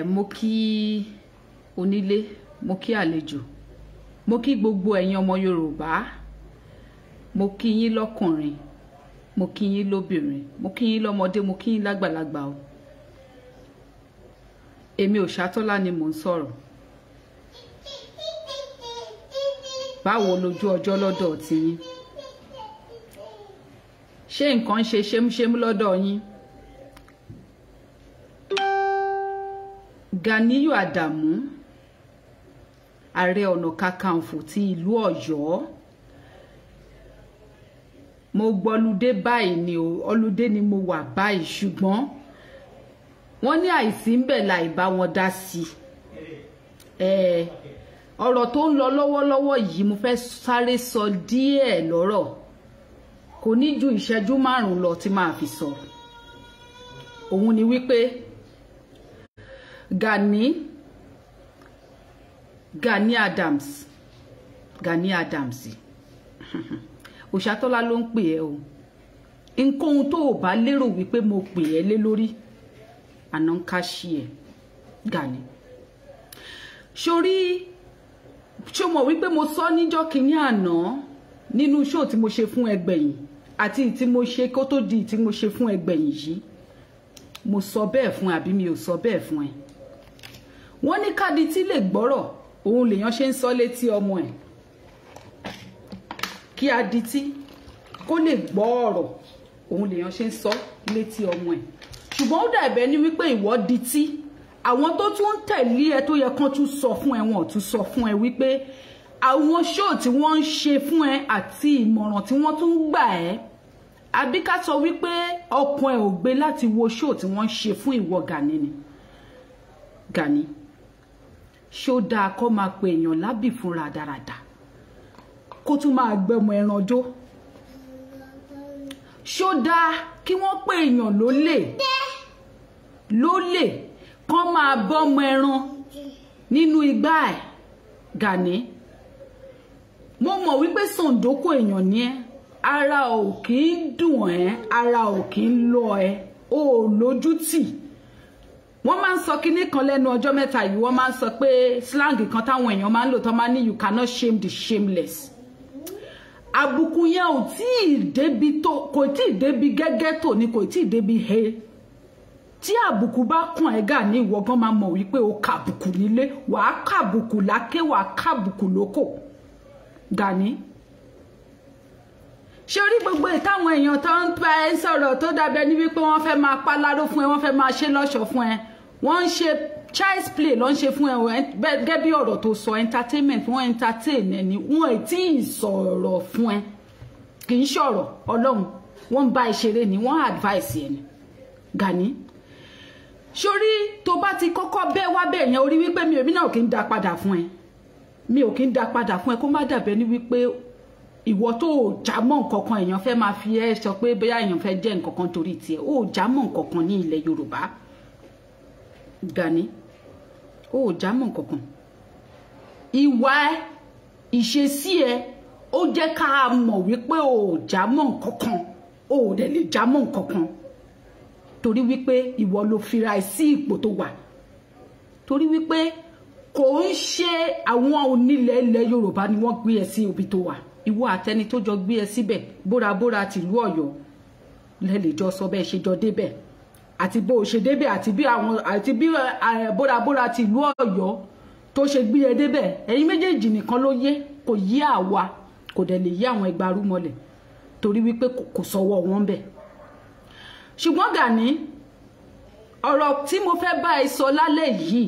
Mo kí onílé, mo kí àlejò, mo kí gbogbo ẹ̀yin ọmọ Yorùbá, mo kí yín lọ́kùnrin, mo kí yín lóbìnrin, mo kí yín lọ́mọdé, mo kí yín lágbàlagbà o. Èmi Òṣàtọ́lá ni mò ń sọ̀rọ̀. Báwo lójú ọjọ́ lọ́dọ̀ ti yín? Ṣé nǹkan ṣe ṣémúṣémú lọ́dọ̀ yín? Ganiyu Adamu, Ààrẹ Ọ̀nà Kakanfò ti ìlú Ọ̀yọ́. Mo gbọ́ludé báyìí ni o, ọludé ni mo wà báyìí, ṣùgbọ́n wọ́n ní àìsí ń bẹ̀ láì bá wọn dá sí. Ọ̀rọ̀ tó ń lọ lọ́wọ́lọ́wọ́ yìí mo fẹ́ sáré sọ díẹ̀ lọ́rọ̀. Kò ní ju ìṣẹ́jú 5 lọ tí máa fi sọ. Òun ni wípé Gani Adams Òṣàtọ́lá ló ń pè ẹ́ o. Nǹkan tó o bá lérò wípé mo pè ẹ́ lé lórí àná ń ká sí ẹ Gani. Ṣó mọ̀ wípé mo sọ níjọ́ kìíní àná nínú show tí mo ṣe fún ẹgbẹ̀yìn àti tí mo ṣe kó tó di tí mo ṣe fún ẹgbẹ̀yìn yìí. Mo sọ bẹ́ẹ̀ fún àbí mi ò sọ bẹ́ẹ̀ fún ẹ? Wọ́n ní kádi tí lè gbọ́rọ̀ òun lèèyàn ṣe ń sọ létí ọmọ ẹ̀. Kí adití kó lè gbọ́ ọ̀rọ̀ òun lèèyàn ṣe ń sọ létí ọmọ ẹ̀. Ṣùgbọ́n ó dàbẹ̀ ní wípé ìwọ dití àwọn tó tún ń tẹ̀lé ẹ tó yẹ kán tún sọ fún ẹ, wọn ò tún sọ fún ẹ wípé àwọn show tí wọ́n ń ṣe fún ẹ àti ìmọ̀ràn tí wọ́n tún gbà ẹ́, àbí ká sọ wípé ọkàn ẹ ò gbé láti wo show tí wọ́n ń ṣe fún ìwọ Gani ni. Gani, ṣó dáa kó máa pe èèyàn lábì fúnra dáradá kó tún máa gbẹmọ ẹran jó? Ṣó dáa kí wọ́n pe èèyàn lólè kán máa bọ́mọ ẹran nínú igbá ẹ̀? Gani, mo mọ̀ wípé sòǹdókò èèyàn ni ẹ́, ara ò kì í dùn ẹ́, ara ò kì í lọ ẹ́, o ò lójú tì. Wọ́n máa ń sọ kinní kan lẹ́nu ọjọ́ mẹ́ta yìí, wọ́n máa ń sọ pé slang kan táwọn èèyàn máa ń lò tó máa ní you cannot shame the shameless. Àbùkù yẹn ò tí ì débi tó, kò tí ì débi gẹ́gẹ́ tó ni, kò tí ì débi he. Tí àbùkù bá kàn ẹ́ Gani, ìwọ gan máa mọ̀ wípé o kàbùkù nílé, wàá kàbùkù láké, wàá kàbùkù lóko. Gani, ṣé orí gbogbo ìtàwọn èèyàn tó ń bá ẹ sọ̀rọ̀ tó dàbẹ̀ ní wípé wọ́n fẹ́ máa paláró fún ẹ, wọ́n fẹ́ máa ṣe lọ́ṣọ̀ọ́ fún ẹ, wọ́n ń ṣe child's play ló ń ṣe fún ẹ gẹ́gẹ́ bí ọ̀rọ̀ tó sọ entertainment, wọ́n entertain ẹni, wọ́n ì tí ì sọ̀rọ̀ fún ẹ, kì í ṣọ̀rọ̀ Ọlọ́run, wọ́n ń bá ẹ ṣeré ni, wọ́n advice ẹ ni. Gani, ṣorí tó bá ti kọ́kọ́ bẹ́ wá bẹ́ẹ̀ yẹn, orí wípé mi náà kì í dá padà fún ẹ, mi ò kì í dá padà fún ẹ kó má dàbẹ́ ní wípé ìwọ tó já mọ́ nǹkan kan èèyàn fẹ́ máa fi ẹ́ sọ pé bóyá èèyàn fẹ́ jẹ́ nǹkan kan torí tiẹ̀, ó já mọ́ nǹkan kan ní ilẹ̀ Yorùbá. Gani, ó já mọ́ nǹkan kan. Ìwà ẹ, ìṣesí ẹ ó jẹ́ ká mọ̀ wípé ó já mọ́ nǹkan kan, ó dẹ̀ lè já mọ́ nǹkan kan torí wípé ìwọ ló fira ẹ sí ipò tó wà, torí wípé kò ń ṣe àwọn onílẹ̀ ilẹ̀ Yorùbá ni wọ́n gbé ẹ sí ibi tó wà. Ìwọ àtẹni tó jọ gbé ẹ síbẹ̀, bórabóra tìlú Ọ̀yọ́ lẹ́lẹ̀ jọ sọ bẹ́ẹ̀ ṣe jọ débẹ̀, àti bó ṣe débẹ̀ àti bí bórabóra tìlú Ọ̀yọ́ tó ṣe gbé ẹ débẹ̀, ẹ̀yin méjèèjì nìkan ló yé, kò yé àwa, kò dẹ̀ lè yé àwọn ẹgbàrú mọ́lẹ̀ torí wípé kò sọ́wọ́ wọn bẹ̀. Ṣùgbọ́n Gani, ọ̀rọ̀ tí mo fẹ́ bá ẹ sọ lálẹ́ yìí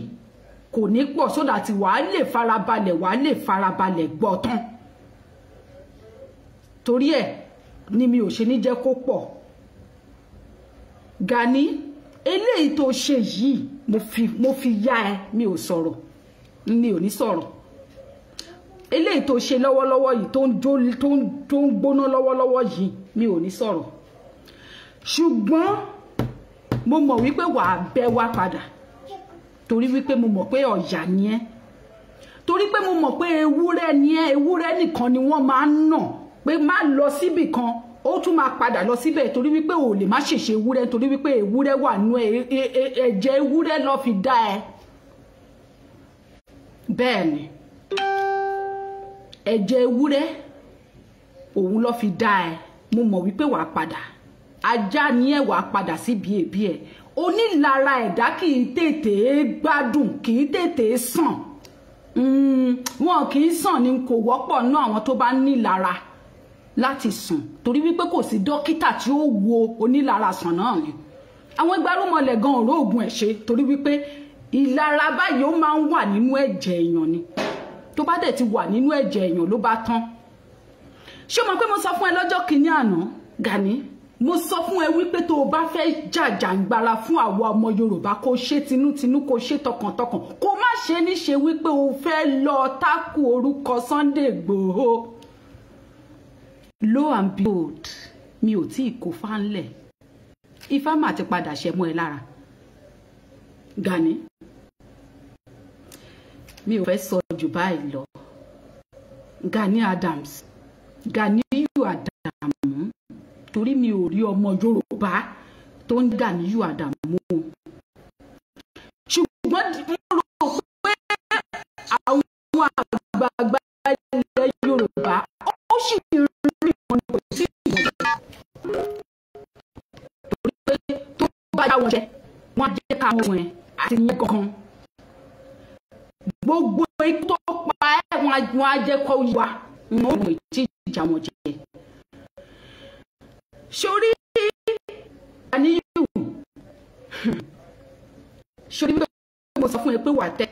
kò ní pọ̀ sódà tí wàá lè farabalẹ̀ gbọ́ tán. Torí ẹ̀ ni mi ò ṣe ní jẹ́ kó pọ̀. Gani, eléyìí tó ṣe yìí mo fi yá ẹ, mi ò sọ̀rọ̀, mi ò ní sọ̀rọ̀. Eléyìí tó ṣe lọ́wọ́lọ́wọ́ yìí tó ń gbóná lọ́wọ́lọ́wọ́ yìí, mi ò ní sọ̀rọ̀. Ṣùgbọ́n mo mọ̀ wípé wàá bẹ́ wá padà torí wípé mo mọ̀ pé ọ̀yà ni ẹ́, torí pé mo mọ̀ pé ewúrẹ́ ni ẹ́, ewúrẹ́ nìkan ni wọ́n máa ń nà pé má lọ síbì kan ó tún máa padà lọ síbẹ̀ torí wípé ò lè má ṣèṣe ewúrẹ́ torí wípé ewúrẹ́ wà nú ẹ̀jẹ̀ ewúrẹ́ ló fi dá ẹ. bẹ́ẹ̀ ni ẹ̀jẹ̀ ewúrẹ́ òun ló fi dá ẹ mo mọ̀ wípé wàá padà ajá ní ẹ̀ wàá padà sí bí èbí ẹ̀ onílara ẹ̀dá kì í tètè gbádùn kì í tètè sàn wọn kì í sàn ni kò wọ́pọ̀ nú àwọn tó bá nílara láti sàn torí wípé kò sí dókítà tí ó wo onílara sàn náà ni àwọn ìgbárùmọ̀lẹ̀ gan ọ̀rọ̀ ògùn ẹ̀ ṣe torí wípé ìlara báyìí ó máa ń wà nínú ẹ̀jẹ̀ èèyàn ni tó bá dẹ̀ ti wà nínú ẹ̀jẹ̀ èèyàn ló bá tán ṣé o mọ̀ pé mo sọ fún ẹ lọ́jọ́ kìíní àná Gani mo sọ fún ẹ wípé tó o bá fẹ́ jàjàǹgbara fún àwa ọmọ Yorùbá kó ṣe tinútinú kó ṣe tọkàntọkàn kó má ṣe ní ṣe wípé o fẹ́ lọ tákù orúkọ Sunday Igboho lo and behold mi ò tí ì kó fánlẹ̀ ifá mà ti padà ṣe mọ́ ẹ lára Gani mi ò fẹ́ sọ jù báyìí lọ Gani Adams Ganiyu Adamu torí mi ò rí ọmọ Yorùbá tó ń Ganiyu Adamu ṣùgbọ́n mo rò pé àwọn àgbààgbà ilẹ̀ Yorùbá ó sì rí wọn kò sí ìwọ̀n torí pé tó bá yá wọn jẹ wọn á jẹ́ káwọn ẹ̀ àti yẹn kankan gbogbo ikú tó pa ẹ́ wọn á jẹ́ kó wá wọn ò mọ̀ tí ìjà wọn jẹ sórí Ganiyu sórí wípé mo sọ fún ẹ pé wà á tẹ́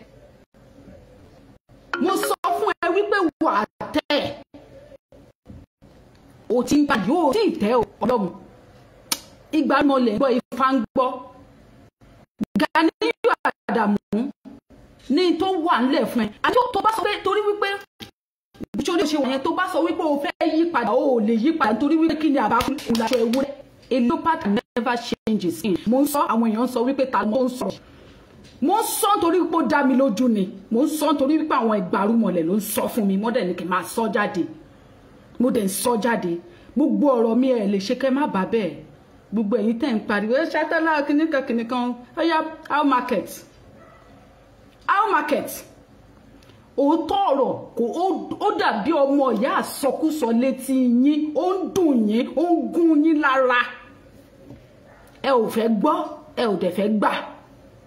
mo sọ fún ẹ wípé wà á tẹ́ ò tí ń pa yóò tí ì tẹ́ Ọlọ́run ìgbà mọ̀lẹ́ gbọ́ ifá ń gbọ́ Ganiyu Adamu ní tó wà nílẹ̀ fún ẹ àti tó bá sọ pé torí wípé nítorí ṣe wọ̀nyẹn tó bá sọ wípé o fẹ́ yí padà o lè yí padà nítorí wípé kí ni àbákú ìlàṣọ ewúrẹ́ a leopard never changes in mo ń sọ àwọn èèyàn sọ wípé ta ló ń sọ̀rọ̀ mo ń sọ nítorí wípé ó dá mi lójú ni mo ń sọ nítorí wípé àwọn ìgbàrúmọlẹ̀ ló ń sọ fún mi mo dẹ̀ ní kí n máa sọ jáde mo dẹ̀ ń sọ jáde gbogbo ọ̀rọ̀ mi ẹ̀ lè ṣe kẹ́ má bà bẹ́ẹ̀ gbogbo ẹ̀yin tẹ́ ń pariwo ẹ ṣàtẹ́lá kìnnìkan ọ̀yá how market òótọ́ ọ̀rọ̀ kò ó dàbí ọmọ ìyá àsọkúsọ létí yín ó ń dùn yín ó ń gún yín lára ẹ ò fẹ́ gbọ́ ẹ ò dẹ̀ fẹ́ gbà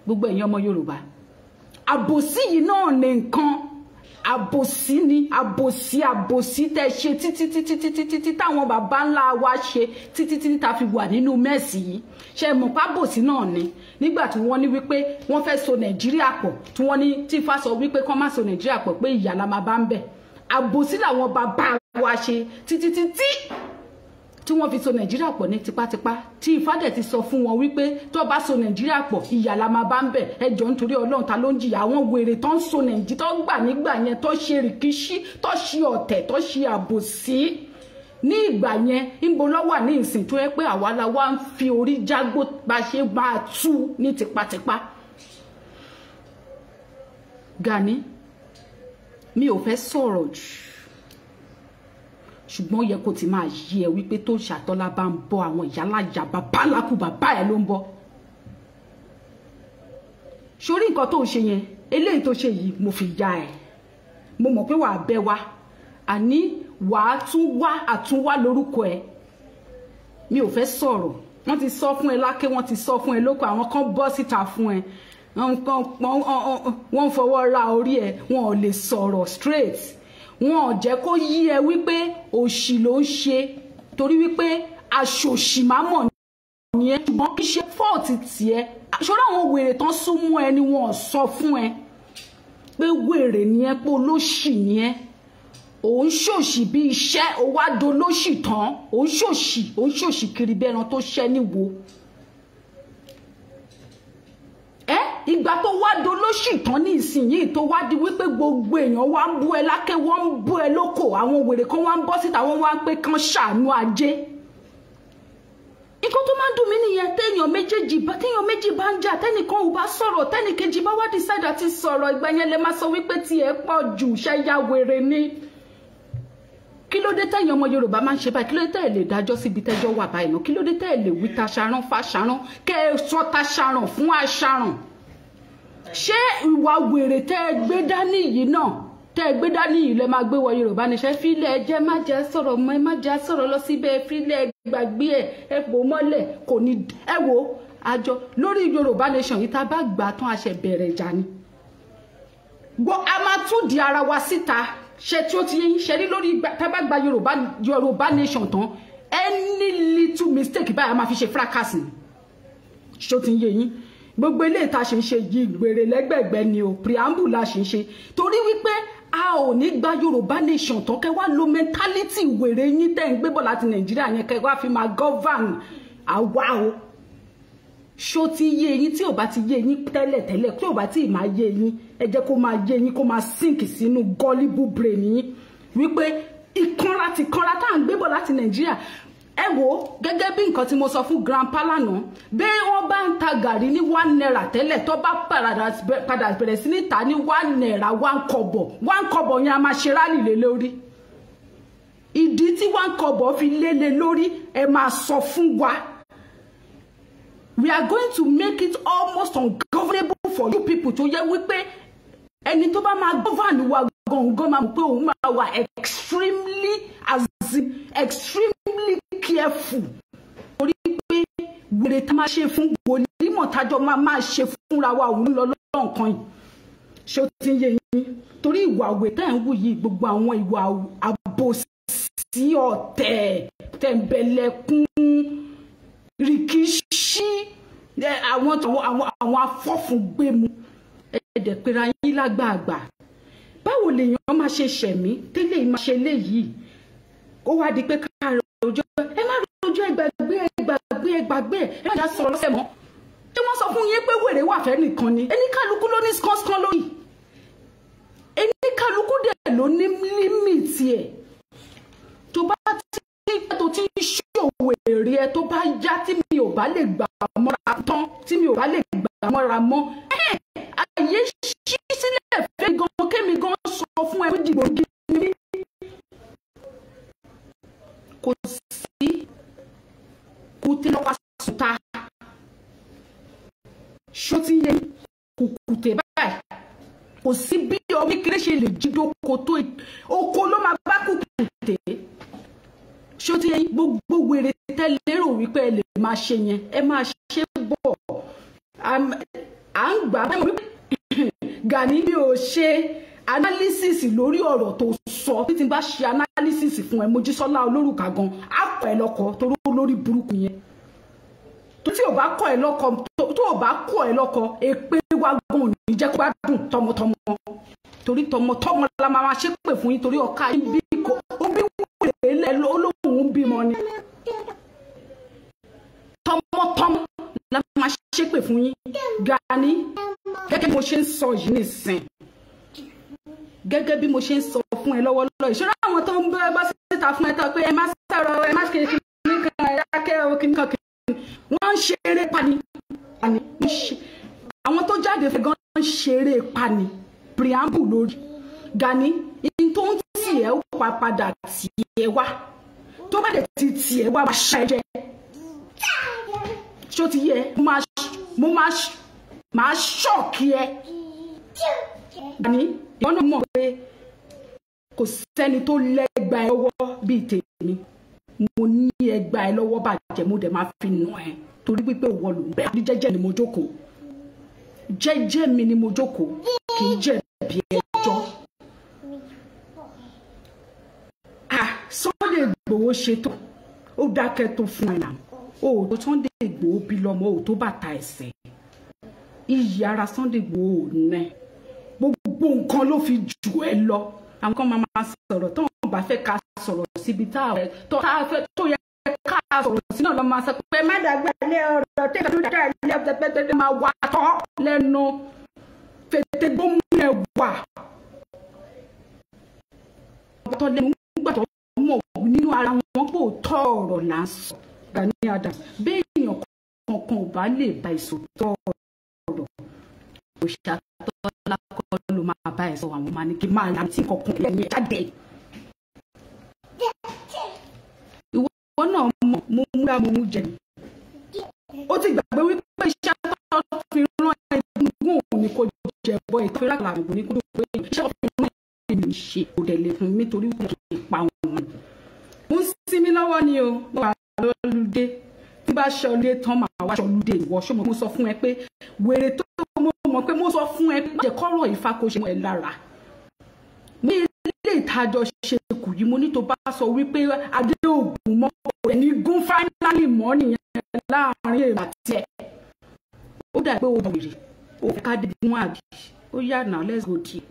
gbogbo ẹ̀yin ọmọ Yorùbá àbòsí yìí náà ní nǹkan àbòsí ni àbòsí tẹ́ ṣe títí táwọn bàbá ńlá wa ṣe títí tá fi wà nínú mẹ́sì yìí ṣe mọ̀ pábòsí náà ni nígbà tí wọ́n ní wípé wọ́n fẹ́ so Nàìjíríà pọ̀ tí wọ́n ní tí Ifá sọ wípé kán má so Nàìjíríà pọ̀ pé ìyà la máa bá ń bẹ̀ àbòsí làwọn bàbá wa ṣe títí tí wọ́n fi so Nàìjíríà pọ̀ ní tipátipá tí Ifá dẹ̀ ti sọ fún wọn wípé tó bá so Nàìjíríà pọ̀ ìyà la máa bá ń bẹ̀ ẹjọ́ nítorí Ọlọ́run ta ló ń jìyà àwọn wèrè tó ń so Nàìjíríà tó ń gbà nígbà yẹn tó ṣe rìkíṣí tó ṣe ọ̀tẹ̀ tó ṣe àbòsí ní ìgbà yẹn níbo ló wà ní ìsìn tó yẹ pé àwa la wá ń fi orí jágbó bá ṣe máa tú ní tipátipá Gani mi ò fẹ́ sọ̀rọ̀ jù ṣùgbọ́n ó yẹ kó ti máa yí ẹ wípé tó ṣàtọ́lá bá ń bọ́ àwọn ìyálàyà bàbá lákù bàbá ẹ ló ń bọ́ sórí nǹkan tó ṣe yẹn eléyìí tó ṣe yìí mo fi ya ẹ mo mọ̀ pé wàá bẹ́ wa àní wàá tún wá àtúnwá lórúkọ ẹ mi ò fẹ́ sọ̀rọ̀ wọ́n ti sọ fún ẹ lákè wọ́n ti sọ fún ẹ lóko àwọn kan bọ́ síta fún ẹ wọ́n fọwọ́ ra orí ẹ wọn ò lè sọ̀rọ̀ straight wọn ò jẹ́ kó yí ẹ wípé òṣì ló ń ṣe torí wípé aṣòṣì máa mọ̀ ní ẹ ṣùgbọ́n kì í ṣe fọ́ọ̀tì tiẹ̀ ṣọ́ra àwọn wèrè tán sún mú ẹ ni wọn ò sọ fún ẹ pé wèrè ni ẹ pé olóṣì ni ẹ òun ṣòṣì bí iṣẹ́ ó wá dolóṣì tán òun ṣòṣì kiri bí ẹran tó ṣẹ́ níwo ìgbà tó wá dolóṣì tán ní ìsinyìí tó wá di wípé gbogbo èèyàn wá ń bú ẹ lákè wọ́n ń bú ẹ lóko àwọn wèrè kan wá ń bọ́ síta wọ́n wá ń pé kán ṣàánú ajé nǹkan tó máa ń dùn mí nìyẹn téèyàn méjì bá ń jà tẹ́nìkan ò bá sọ̀rọ̀ tẹ́nìkejì bá wá decide àti sọ̀rọ̀ ìgbà yẹn lè máa sọ wípé tiẹ̀ pọ̀ jù ṣẹ́yà wèrè ni kí ló dé tẹ́yìn ọmọ Yorùbá máa ń ṣe báyìí kí ló dé tẹ́ ẹ̀ lè dájọ́ síbi tẹ́jọ́ wà báyìí náà kí ló dé tẹ́ ẹ̀ lè wí taṣaran fáṣaran kẹ́ ẹ sọ taṣaran fún aṣaran ṣé ìwà wèrè tẹ́ gbé dání yìí náà tẹ́ gbé dání yìí lẹ máa gbé wọ Yorùbá Nation fílẹ̀ ẹ jẹ́ má jẹ́ sọ̀rọ̀ mọ́ ẹ má jẹ́ sọ̀rọ̀ lọ síbẹ̀ fílẹ̀ gbàgbé ẹ pò mọ́lẹ̀ kò ní ẹ wo àjọ lórí Yorùbá Nation yìí tá a bá gbà tán a ṣe bẹ̀rẹ̀ ìjà ni gbọ́ a máa tún di ara wa síta ṣe tí ó ti yín ṣe rí lórí tá a bá gba Yorùbá Nation tán any little mistake báyà máa fi ṣe fracas ni ṣó ti yé yín gbogbo ilé ìta ṣe ń ṣe yìí gbèrè lẹ́gbẹ̀gbẹ́ ni o preamble la ṣe ń ṣe torí wípé a ò ní gba Yorùbá Nation tán kẹ́ wá lo mentality wèrè yín tẹ́ ń gbé bọ̀ láti Nàìjíríà yẹn kẹ́ wá fi máa govern àwa o ṣó ti yé yín tí ò bá ti yé yín tẹ́lẹ̀ tí ò bá ti máa yé yín ẹ jẹ́ kó máa yé yín kó máa sink sínú gullible brain yín wípé ìkanra ti kanra tá à ń gbé bọ̀ láti Nàìjíríà ẹ wò gẹ́gẹ́ bí nǹkan tí mo sọ fún grandpa lánàá bí wọ́n bá ń ta gàrí ní 1 naira tẹ́lẹ̀ tó bá padà bẹ̀rẹ̀ sí ní ta ní 1 naira 1 kọ́bọ̀ yẹn a máa ṣe rálì lé lórí ìdí tí 1 kọ́bọ̀ fi lé lórí ẹ máa sọ fún wa we are going to make it almost ungovernable for you people tó yẹ wípé ẹni tó bá máa govern wa gangan máa mọ̀ pé òun máa wà extremely careful torí pé wèrè tá máa ṣe fún wòlímọ̀ tájọ máa ṣe fúnra wa òun lọ lọ́nkan yìí ṣé ó ti ń yé yín torí ìwà òwe tẹ́ ń wù yìí gbogbo àwọn ìwà àbòsí ọ̀tẹ̀ tẹ̀m̀bẹ̀lẹ̀kún rìkíṣí àwọn afọ́fúngbẹ́mu ẹ̀ẹ́dẹ̀ pera yín lágbààgbà báwo lèèyàn máa ṣe ṣẹ̀mí tẹ́lẹ̀ máa ṣe léyìí ó wá di pé ká rojọ́ ẹ má rojọ́ ẹgbàgbé ẹ má já sọ̀rọ̀ lọ́sẹ̀ mọ́ ṣé wọ́n sọ fún yín pé wèrè wà fẹ́ nìkan ni ẹni kálukú ló ní skọ́skọ́ lóyìí ẹni kálukú dẹ̀ ló ní límìtì ẹ̀ tó bá ti ń ṣòwò èrè ẹ tó bá yá tí mi ò bá lè gbà mọ́ra tán tí mi ò bá lè gbà mọ́ra mọ́ àyè ṣí sílẹ̀ fẹ́ gan kémi gan sọ fún ẹ pé dìbò gidi kò sí kùtè lọ́wọ́ sùtà ṣó ti yẹ kùkùtè báyìí kò sí bí ọmọ kékeré ṣe lè jí dóko tó oko ló máa bá kùkùtè ṣó ti yẹ gbogbo wèrè tẹ́lérò wípé ẹ lè máa ṣe yẹn ẹ máa ṣe bọ̀ à ń gbà bẹ́ẹ̀ wípé Gani bí o ṣe analysis lórí ọ̀rọ̀ tó sọ tí n bá ṣe analysis fún ẹ Mojísọ́lá Olórùka gan á kọ́ ẹ lọ́kọ torí lórí burúkú yẹn tí ò bá kọ́ ẹ lọ́kọ tó ò bá kọ́ ẹ lọ́kọ èpè wa gan ò ní jẹ́ kó bá dùn tọmọtọmọ torí tọmọtọmọ la máa ṣe pè fún yín torí ọ̀ka yín bí kò ó bí wèrè lẹ olóhùn bímọ ni tọmọtọmọ la máa ṣe pè fún yín Gani gẹ́gẹ́ bí mo ṣe ń sọ yìí nìsín gẹ́gẹ́ bí mo ṣe ń sọ fún ẹ lọ́wọ́lọ́wọ́ ìṣòro àwọn tó ń bá síta fún ẹ tó pé ẹ má sọ̀rọ̀ ẹ má ṣe kíníkan ẹ̀dákẹ́ kíníkan wọ́n ń ṣeré pani àwọn tó jáde fẹ́ gan ń ṣeré pani preamble lórí Gani in tó ń tì ẹ́ ó padà tì ẹ́ wá tó bá dẹ̀ ti tì ẹ́ wá máa ṣá ẹ jẹ ṣó ti yẹ mo máa ṣọ́ọ̀kì ẹ Gani ìwọ́n náà mọ̀ pé kò sẹ́ni tó lẹ́gbà ẹ lọ́wọ́ bíi tèmi mo ní ẹgbà ẹ lọ́wọ́ bàjẹ́ mo dẹ̀ máa fi nù ẹ torí pípé ìwọ ló ń bẹ ní jẹ́jẹ́ ni mo jókòó jẹ́jẹ́ mi ni mo jókòó kì í jẹ̀bi ẹjọ́ Sunday Igboho ṣètò ó dákẹ́ tó fún ẹ náà ó Sunday Igboho bí lọ́mọ ó tó bàtà ẹsẹ̀ iyì ara Sunday Igboho nẹ gbogbo nǹkan ló fi jù ẹ lọ àwọn kan máa sọ̀rọ̀ tó wọn bá fẹ́ ká sọ̀rọ̀ síbi tó yẹ ká sọ̀rọ̀ sí náà lọ máa sọ pé má dàgbà lé ọ̀rọ̀ tẹ́lẹ̀ tó dára ilé ọ̀tẹ̀ máa wà tọ́ lẹ́nu fètè gbómú ẹ̀ wà ọ̀tọ̀ lẹ́nu gbàtọ̀ mọ̀ nínú ara wọn pò tọ́ ọ̀rọ̀ là ń sọ Gani Adams bẹ́ẹ̀ èèyàn kankan ò bá lè ba ìsòtọ́ ọ̀rọ̀ òṣìṣàtọ́lá kọ́ ló máa bá ẹ̀ sọ àwọn máa ní kí máa làm tí kankan lẹ́yìn jáde. ìwọ náà mọ̀ mo múra mo mú jẹ ó ti gbàgbé wípé iṣẹ́ tó fi rán ẹ̀gbọ́n òun ni kò jẹ̀bọ ìtọ́ ìlànà àgbò ní kúrò pé iṣẹ́ òfin náà èmi ṣe kò dẹ̀ lè fún mi torí kò kì í pa wọn. mo ń sinmi lọ́wọ́ ni o mo wà lọ́lùdé tí bá ṣe ọlé tán máa wá ṣọlùdé ìwọ ṣó mo sọ fún ẹ pé wèrè tó mọ̀ pé mo sọ fún ẹ pé kọ́rọ̀ Ifá kò ṣe mọ́ ẹ lára. ní ilé ìtajọ ṣe kù yìí mo ní tó bá sọ wípé Adéògùn mọ́ ẹni gún fáínálì mọ́ nìyẹn láàrin èrò àti ẹ̀. ó dà pé ó bèrè ó ká dé gún àbí ó yà náà let's go deep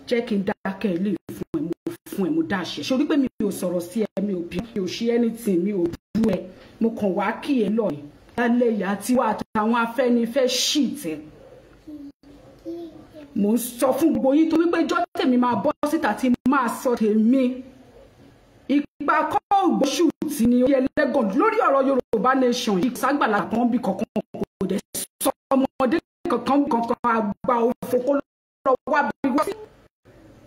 jẹ́ kí n dákẹ́ ilé fún ẹ mo dá ṣe sórí pé mi ò sọ̀rọ̀ sí ẹ mi ò bí mi ò ṣe anything mi ò bú ẹ mo kàn wá kí ẹ lọ lálẹ́ ìyá tí wà àtàwọn Afẹ́nifẹ́ ṣì tẹ. mo ń sọ fún gbogbo yín torí pé ìjọ́ tèmi máa bọ́ síta tí máa sọ tèmi ìgbà kọ́ ògbóṣù tí ni ó yẹ lẹ́gàn lórí ọ̀rọ̀ Yorùbá nation yìí ságbàlá kan bí kankan kò dẹ̀ sọ ọmọdé kankan àgbà òfò kó lọ wá bí wá sí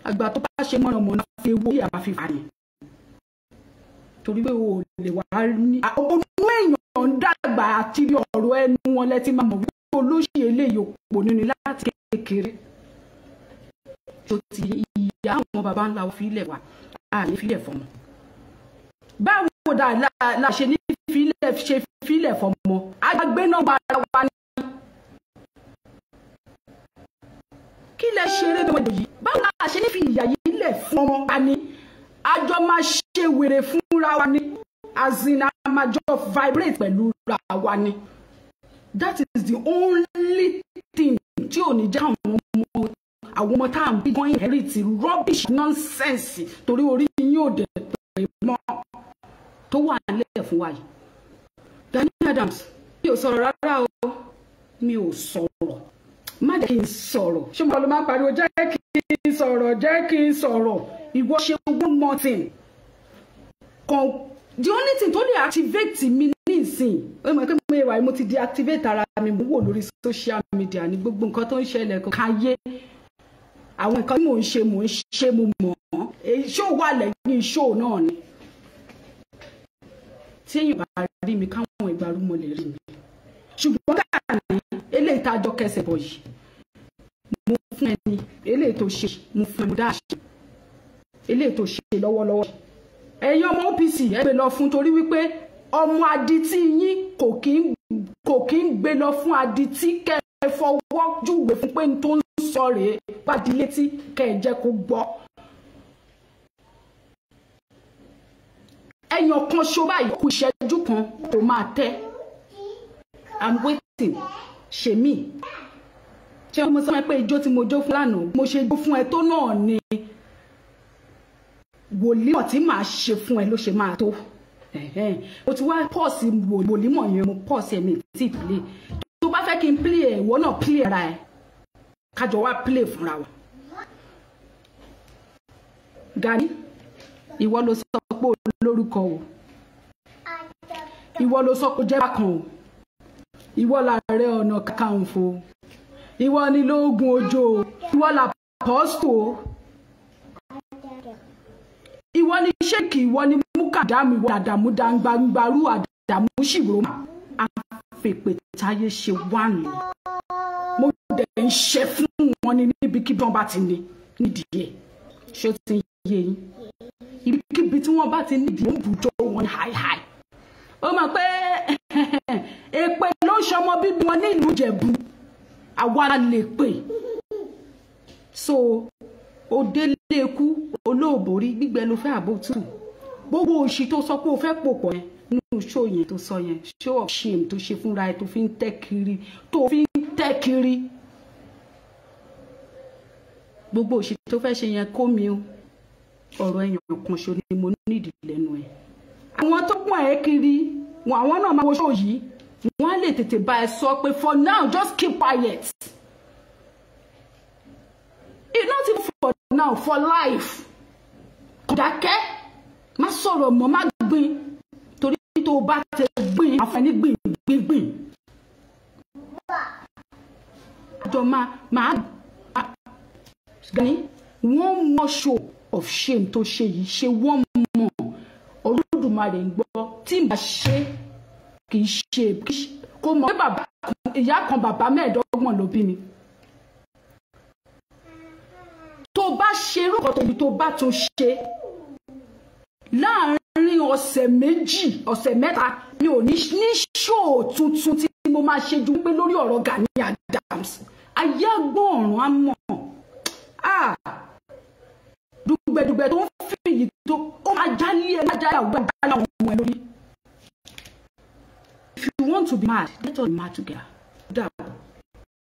àgbà tó bá ṣe mọ̀nàmọ́ná fi ewó yà bá fi fà ní torí pé o lè wá ní onú èèyàn ń dàgbà àti bí ọ̀rọ̀ ẹnu wọn lẹ́tí máa mọ̀ wípé olóṣì eléyìí òpó nínú láti kékeré tó ti ìyá àwọn baba ńlá òfìlẹ̀ wa a ní fílẹ̀ fọmọ báwo dà la ṣe ní fílẹ̀ fọmọ agbé náà gbára wa ní kí lẹ ṣeré lọ́wọ́ yìí báwo la ṣe ní fi ìyà yìí lẹ̀ fún ọmọ wa ni àjọ máa ṣe wèrè fúnra wa ni azina máa jọ vibrate pẹ̀lú ra wa ni that is the only thing tí ò ní jẹ́ àwọn ọmọ tá à ń bí gan inherit rubbish nonsense torí orí yín ò dẹ̀ pé mọ́ tó wà nílẹ̀ fún wa yìí. Gani Adams mi ò sọ̀rọ̀ rárá o mi ò sọ̀rọ̀ má jẹ́ kí n sọ̀rọ̀ ṣé mo lọ máa pariwo jẹ́ kí n sọ̀rọ̀ ìwọ ṣe one more thing kan the only thing tó lè activate mi nísìn ó mọ̀ pé mo wà mo ti deactivate ara mi mo wò lórí social media ní gbogbo nǹkan tó ń ṣẹlẹ̀ kan káyé àwọn nǹkan tí mò ń ṣe mo mọ̀ ṣó wà lẹ́yìn ṣó náà ni tí èèyàn bá rí mi káwọn ìgbàrúmọ̀ lè rí mi ṣùgbọ́n Gani eléyìí tá a jọ kẹsẹ̀ bọ̀ yìí mo fún ẹni eléyìí tó ṣe mo fún ẹ mo dá ṣe eléyìí tó ṣe lọ́wọ́lọ́wọ́ ẹ̀yin ọmọ OPC ẹ gbé lọ fún torí wípé ọmọ adití yín kò kí ń gbé lọ fún adití kẹ́ ẹ fọwọ́ júwe fún pé n tó ń sọ rèé pàdé létí kẹ́ ẹ jẹ́ kó gbọ́. ẹ̀yàn kan ṣó báyìí kú ìṣẹ́jú kan tó máa tẹ́ I'm waiting ṣe mí ṣé mo sọ pé ijó tí mo jó fún lánàá mo ṣe jó fún ẹ tó náà ni wòlímọ̀ tí màá ṣe fún ẹ ló ṣe máa tó o ti wá pọ́ọ̀sì wòlímọ̀ yẹn mo pọ́ọ̀sì ẹ̀mí tí play tó bá fẹ́ kí n play ẹ̀ ìwọ náà play ara ẹ̀ kájọ wá play fúnra wa. Gani ìwọ ló sọ pé olórúkọ o ìwọ ló sọ pé jẹ́ bákan o ìwọ l'Ààrẹ Ọ̀nà Kakanfò ìwọ ni lóògùn òjò ìwọ l'Apostle ìwọ ni ṣéèkì ìwọ ni múkàdámù ìwọ àdàmú dàǹgbàǹgbàrú àdàmú ṣìròmà àfèpè táyé ṣe wà ní mo dẹ̀ ń ṣe fún wọn ní níbikíbi wọn bá ti ní nídìí ẹ̀ ṣé ó ti ń yé yín ibikíbi tí wọ́n bá ti nídìí ń bùjọ wọn ní háìháì ó mọ̀ pé èpè ló ń ṣọmọ bíbí wọn ní ìlú Ìjẹ̀bú àwa lè pè so ó délé ikú olóòbórí gbígbẹ ló fẹ́ àbótú gbogbo òṣì tó sọ pé ó fẹ́ pòpọ̀ yẹn nínú ṣó yẹn tó sọ yẹn show of shame tó ṣe fúnra ẹ tó fi ń tẹ́ kiri gbogbo òṣì tó fẹ́ ṣe yẹn kó mi o ọ̀rọ̀ ẹ̀yàn kan ṣo ni mo nídìí lẹ́nu ẹ̀ àwọn tó pọ̀ ẹ́ kiri àwọn náà máa wo ṣó yìí wọ́n á lè tètè bá ẹ sọ pé for now just keep quiet it's not even for now for life kò dákẹ́ má sọ̀rọ̀ mọ́ má gbìn torí tó o bá tẹ gbìn àfẹ́ní gbìn àjọ máa Gani one more show of shame tó ṣe yìí ṣe wọ́n mọ̀ Olódùmarè ń gbọ́ tí n bá ṣe kì í ṣe kó mọ̀ pé ìyá kan bàbá mẹ́ẹ̀ẹ́dọ́gbọ̀n ló bí mi bá ṣe irú nǹkan tó bá tún ṣe láàárín ọ̀sẹ̀ méjì ọ̀sẹ̀ mẹ́ta mi ò ní ṣóò tuntun tí mo máa ṣe ju pé lórí ọ̀rọ̀ Gani Adams ayé agbọ́n ọ̀run á mọ̀ dùgbẹ̀dùgbẹ̀ tó ń fi yìí tó ó máa jálé ẹ máa jálé àwọn ọmọ ẹ lórí. If you want to be mad, let us be mad together.